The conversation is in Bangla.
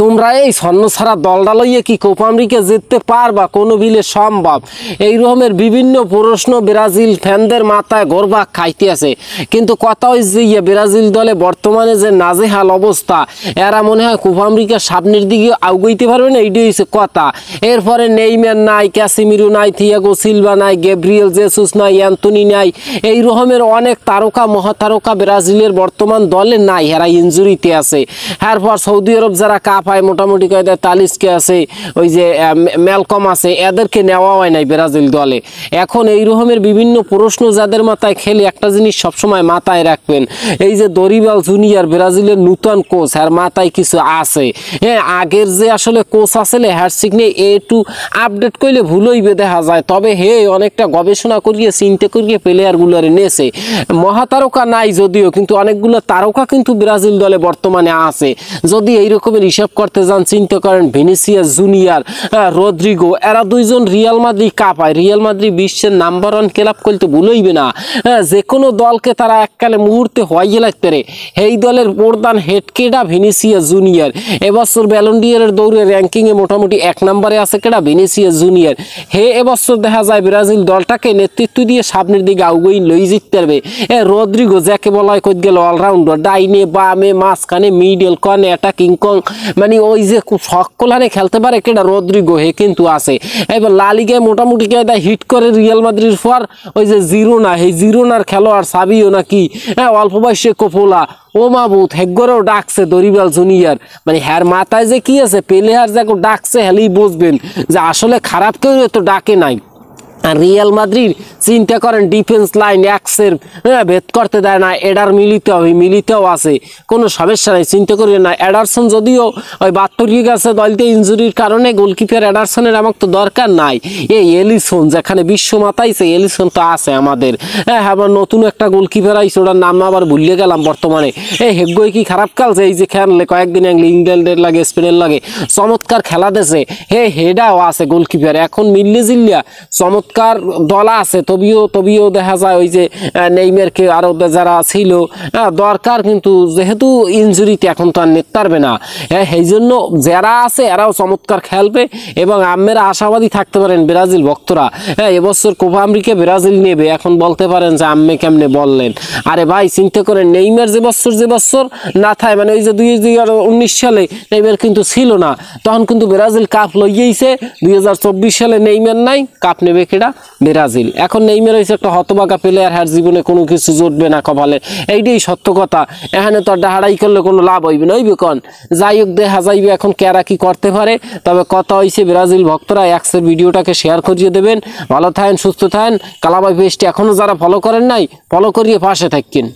তোমরা এই স্বর্ণ ছাড়া দলটা লইয়ে কি কোপা আমেরিকা জিততে পারবা? কোনো বিলে সম্ভব? এই রকমের বিভিন্ন প্রশ্ন ব্রাজিল ফ্যানদের মাথায় ঘোরপাক খাইতে আছে। কিন্তু কথা হচ্ছে ব্রাজিল দলে বর্তমানে যে নাজেহাল অবস্থা, এরা মনে হয় কোপা আমেরিকার সামনের দিকে আগুইতে পারবে না, এইটাই হচ্ছে কথা। এরপরে নেইমার নাই, ক্যাসিমিরো নাই, থিয়াগো সিলভা নাই, গ্যাব্রিয়েল জেসুস নাই, অ্যান্টনি নাই, এই রকমের অনেক তারকা মহাতারকা ব্রাজিলের বর্তমান দলে নাই, এরা ইনজুরিতে আছে। এরপর সৌদি আরব যারা কাপ হয় মোটামুটি কয়েকটা তালিস্কে আছে, ওই যে ম্যালকম আছে, এদেরকে নেওয়া হয় নাই ব্রাজিল দলে। এখন এই রকমের বিভিন্ন প্রশ্ন যাদের মাথায় খেলে, একটা জিনিস সবসময় মাথায় রাখবেন, এই যে দরিবাল জুনিয়র ব্রাজিলের নূতন কোচ, আর মাথায় কিছু আছে। হ্যাঁ, আগের যে আসলে কোচ আসলে হ্যাটসিক নিয়ে একটু আপডেট করলে ভুল হইবে দেখা যায়, তবে হে অনেকটা গবেষণা করিয়ে চিন্তা করিয়ে প্লেয়ারগুলোর নেছে। মহাতারকা নাই যদিও, কিন্তু অনেকগুলো তারকা কিন্তু ব্রাজিল দলে বর্তমানে আছে। যদি এই রকমের হিসাব করতে যান, চিন্তা করেন ভিনিসিয়াস জুনিয়র, রদ্রিগো, এরা দুইজন রিয়াল মাদ্রিদ কাপ হয়, রিয়াল মাদ্রিদ বিশ্বের নাম্বার 1 ক্লাব করতে ভুলইবে না। যে কোনো দলকে তারা এককালে মুহূর্তে হইয়ে লাগতে পারে। এই দলের প্রধান হেডকেডা ভিনিসিয়াস জুনিয়র, এবছর ব্যালন ডি'অরের দৌড়ে র্যাঙ্কিংয়ে মোটামুটি 1 নম্বরে আছে কেডা? Vinicius junior. হে এবছর দেখা যায় ব্রাজিল দলটাকে নেতৃত্ব দিয়ে সামনের দিকে আগুই লই জিততে পারবে। রদ্রিগো যাকে বলা হয় কই গেল অলরাউন্ডার, ডাইনে বামে মাঝখানে মিডল কর্নে অ্যাটাকিং কং, মানে ওই যে সকলানে খেলতে পারে কেডা? রদ্রিগো। হে কিন্তু আছে। এবার লা লিগায় মোটামুটি কেডা হিট করে রিয়াল মাদ্রিদ পর ওই যে জিরোনা, এই জিরোনার খেলোয়াড় সাবিও নাকি, অল্প বয়সে কোপোলা, ও মাবুত হেগরেও ডাকছে দরিবাল জুনিয়র। মানে হ্যার মাথায় যে কি আছে, প্লেয়ার যাকে ডাকছে হেলেই বুঝবেন যে আসলে খারাপ কেউ তো ডাকে নাই। রিয়াল মাদ্রিদ চিন্তা করেন ডিফেন্স লাইন এক্সের ভেদ করতে দেয় না, এডার মিলিতে হবে, মিলিতেও আছে, কোনো সমস্যা নাই, চিন্তা করি না। এডারসন যদিও ওই 72 গেছে দলতে ইনজুরির কারণে, গোলকিপার এডারসনের আমার তো দরকার নাই। এই এলিসন যেখানে বিশ্ব মাতাইছে, এলিসন তো আছে আমাদের। আবার নতুন একটা গোলকিপার আইছে, ওটার নাম আবার ভুলিয়ে গেলাম বর্তমানে। হেগোই কি খারাপ খেলছে? এই যে খেললে কয়েকদিন ইংল্যান্ডের লাগে, স্পেনের লাগে, চমৎকার খেলা দেছে। হেডাও আছে গোলকিপার। এখন মিললে জিল্লিয়া চমৎকার দলা আছে, তবিও দেখা যায় ওই যে নেইমারকে আরো যারা ছিল দরকার, কিন্তু যেহেতু ইনজুরিতে এখন তো আর নিতে পারবে না, এই জন্য যারা আছে এরাও চমৎকার খেলবে এবং আমেরা আশাবাদী থাকতে পারেন ব্রাজিল ভক্তরা। এবছর কোপা আমেরিকা ব্রাজিল নেবে। এখন বলতে পারেন যে আম্মে কেমনে বললেন? আরে ভাই চিন্তা করেন, নেইমার যে বছর না থাকে, মানে ওই যে 2019 সালে নেইমার কিন্তু ছিল না, তখন কিন্তু ব্রাজিল কাপ লইয়েছে। 2024 সালে নেইমার নাই, কাপ নেবে কেডা? ব্রাজিল। এখন নেইমার হয়েছে একটা হতবাকা প্লেয়ার, হার জীবনে কোনো কিছু জুটবে না কপালে, এইটাই সত্য কথা। এখানে তো ডাহাড়াই করলে কোনো লাভ হইবে না, হইবে কন? যাই হোক, দেখা যাইবে এখন কেরা কি করতে পারে। তবে কথা হয়েছে ব্রাজিল ভক্তরা এক্সের ভিডিওটাকে শেয়ার করিয়ে দেবেন। ভালো থাকেন, সুস্থ থাকেন। কালাবাই পেজটি এখনো যারা ফলো করেন নাই, ফলো করিয়ে পাশে থাকেন।